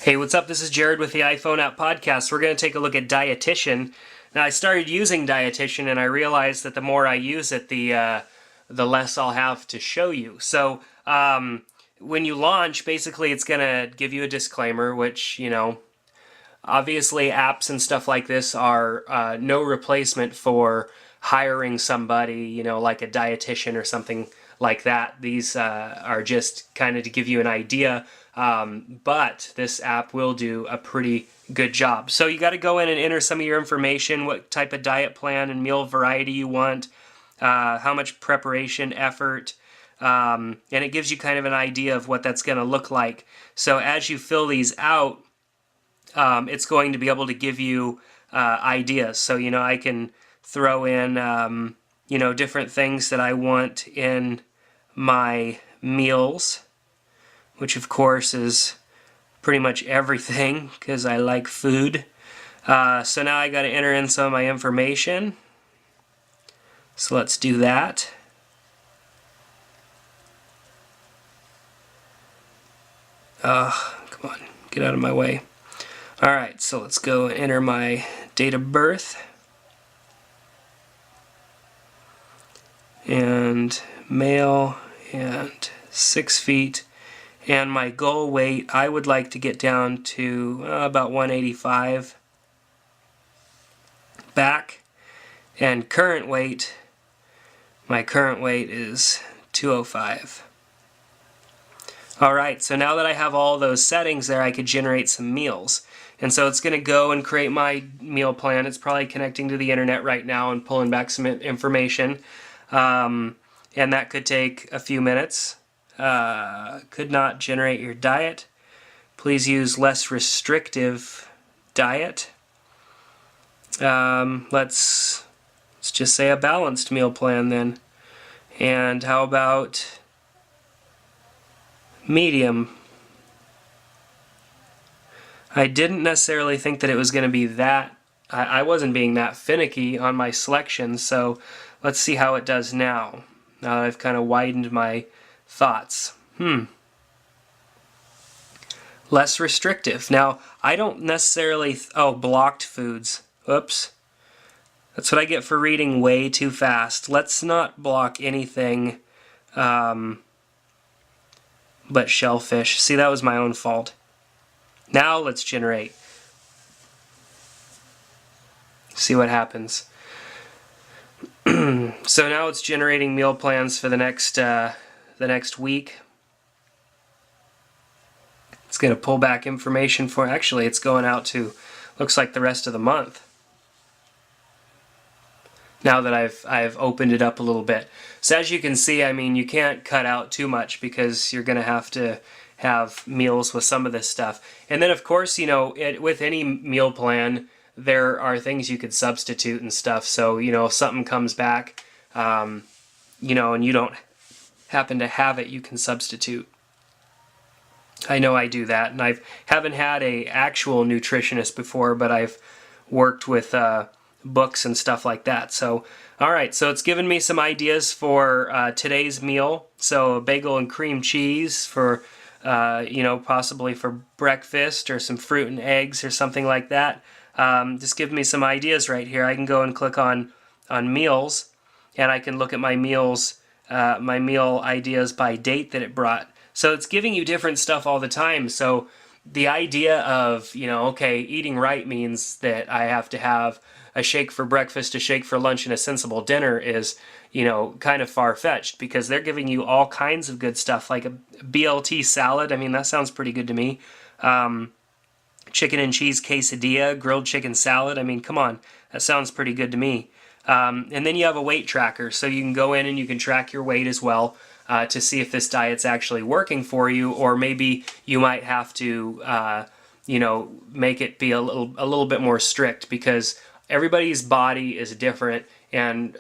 Hey, what's up? This is Jared with the iPhone App Podcast. We're going to take a look at Dietician. Now, I started using Dietician, and I realized that the more I use it, the less I'll have to show you. So, when you launch, basically it's going to give you a disclaimer, which, obviously apps and stuff like this are no replacement for hiring somebody, like a dietitian or something like that. These are just kind of to give you an idea, but this app will do a pretty good job. So you got to go in and enter some of your information, what type of diet plan and meal variety you want, how much preparation effort, and it gives you kind of an idea of what that's going to look like. So as you fill these out, it's going to be able to give you ideas. So, I can throw in, different things that I want in my meals, which of course is pretty much everything because I like food. So now I got to enter in some of my information. So let's do that. Come on, get out of my way. Alright, so let's go and enter my date of birth. And male, and 6 feet. And my goal weight, I would like to get down to about 185 back. And current weight, my current weight is 205. Alright, so now that I have all those settings there, I could generate some meals. And so it's going to go and create my meal plan. It's probably connecting to the internet right now and pulling back some information. And that could take a few minutes. Could not generate your diet. Please use less restrictive diet. Let's just say a balanced meal plan then. And how about medium? I didn't necessarily think that it was going to be that. I wasn't being that finicky on my selection, so let's see how it does now. Now that I've kind of widened my thoughts. Less restrictive. Now, I don't necessarily... blocked foods. Oops. That's what I get for reading way too fast. Let's not block anything but shellfish. See, that was my own fault. Now let's generate. See what happens. So now it's generating meal plans for the next week. It's going to pull back information for... Actually, it's going out to, looks like the rest of the month. Now that I've opened it up a little bit. So as you can see, I mean, you can't cut out too much because you're going to have meals with some of this stuff. And then of course, with any meal plan, there are things you could substitute and stuff. So, if something comes back, and you don't happen to have it, you can substitute. I know I do that, and I haven't had a actual nutritionist before, but I've worked with books and stuff like that. So, alright, so it's given me some ideas for today's meal. So a bagel and cream cheese for possibly for breakfast, or some fruit and eggs or something like that. Just give me some ideas right here. I can go and click on meals, and I can look at my meals, my meal ideas by date that it brought. So it's giving you different stuff all the time. So the idea of, okay, eating right means that I have to have a shake for breakfast, a shake for lunch, and a sensible dinner is, kind of far-fetched, because they're giving you all kinds of good stuff, like a BLT salad. I mean, that sounds pretty good to me. Chicken and cheese quesadilla, grilled chicken salad. I mean, come on, that sounds pretty good to me. And then you have a weight tracker, so you can go in and you can track your weight as well to see if this diet's actually working for you, or maybe you might have to, make it be a little bit more strict, because everybody's body is different and,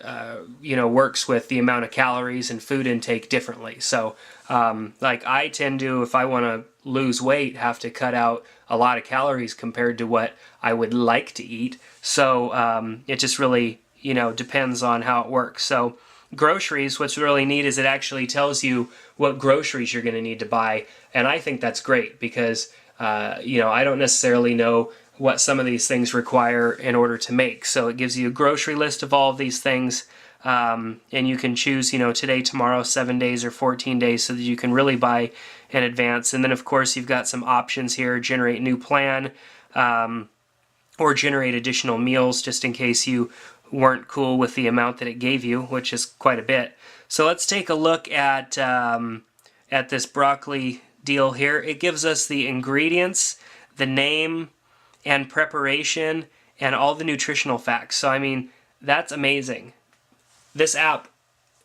works with the amount of calories and food intake differently. So, like I tend to, if I want to lose weight, have to cut out a lot of calories compared to what I would like to eat. So, it just really, depends on how it works. So, groceries, what's really neat is it actually tells you what groceries you're going to need to buy. And I think that's great, because I don't necessarily know what some of these things require in order to make. So it gives you a grocery list of all of these things, and you can choose, today, tomorrow, 7 days, or 14 days, so that you can really buy in advance. And then, of course, you've got some options here: generate new plan, or generate additional meals, just in case you weren't cool with the amount that it gave you, which is quite a bit. So let's take a look at this broccoli deal here. It gives us the ingredients, the name, and preparation, and all the nutritional facts. So I mean, that's amazing. This app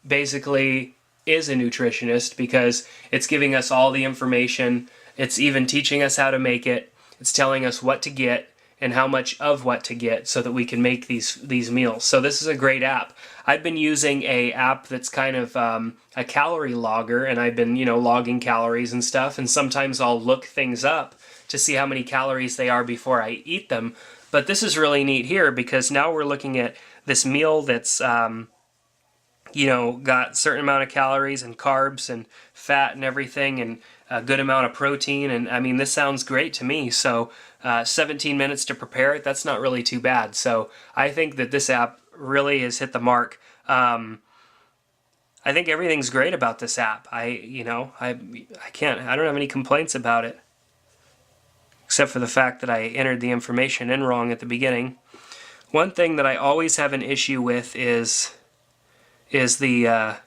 basically is a nutritionist because it's giving us all the information. It's even teaching us how to make it. It's telling us what to get and how much of what to get so that we can make these meals. So this is a great app. I've been using a app that's kind of a calorie logger, and I've been logging calories and stuff, and sometimes I'll look things up to see how many calories they are before I eat them. But this is really neat here because now we're looking at this meal that's got a certain amount of calories and carbs and fat and everything, and a good amount of protein. And I mean, this sounds great to me. So 17 minutes to prepare it, that's not really too bad. So I think that this app really has hit the mark. I think everything's great about this app. I don't have any complaints about it, except for the fact that I entered the information in wrong at the beginning. One thing that I always have an issue with is the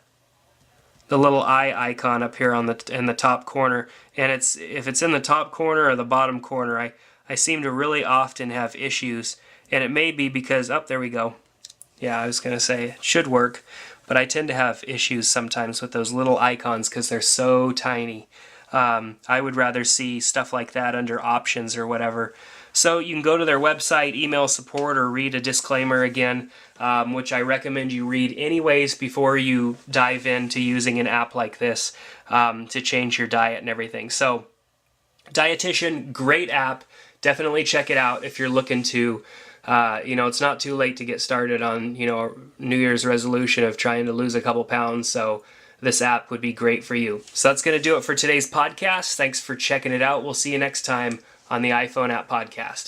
little eye icon up here in the top corner. And if it's in the top corner or the bottom corner, I seem to really often have issues. And it may be because, there we go. Yeah, I was going to say it should work, but I tend to have issues sometimes with those little icons because they're so tiny. I would rather see stuff like that under options or whatever. So you can go to their website, email support, or read a disclaimer again, which I recommend you read anyways before you dive into using an app like this to change your diet and everything. So Dietitian, great app. Definitely check it out if you're looking to, it's not too late to get started on, a New Year's resolution of trying to lose a couple pounds. So this app would be great for you. So that's going to do it for today's podcast. Thanks for checking it out. We'll see you next time on the iPhone App Podcast.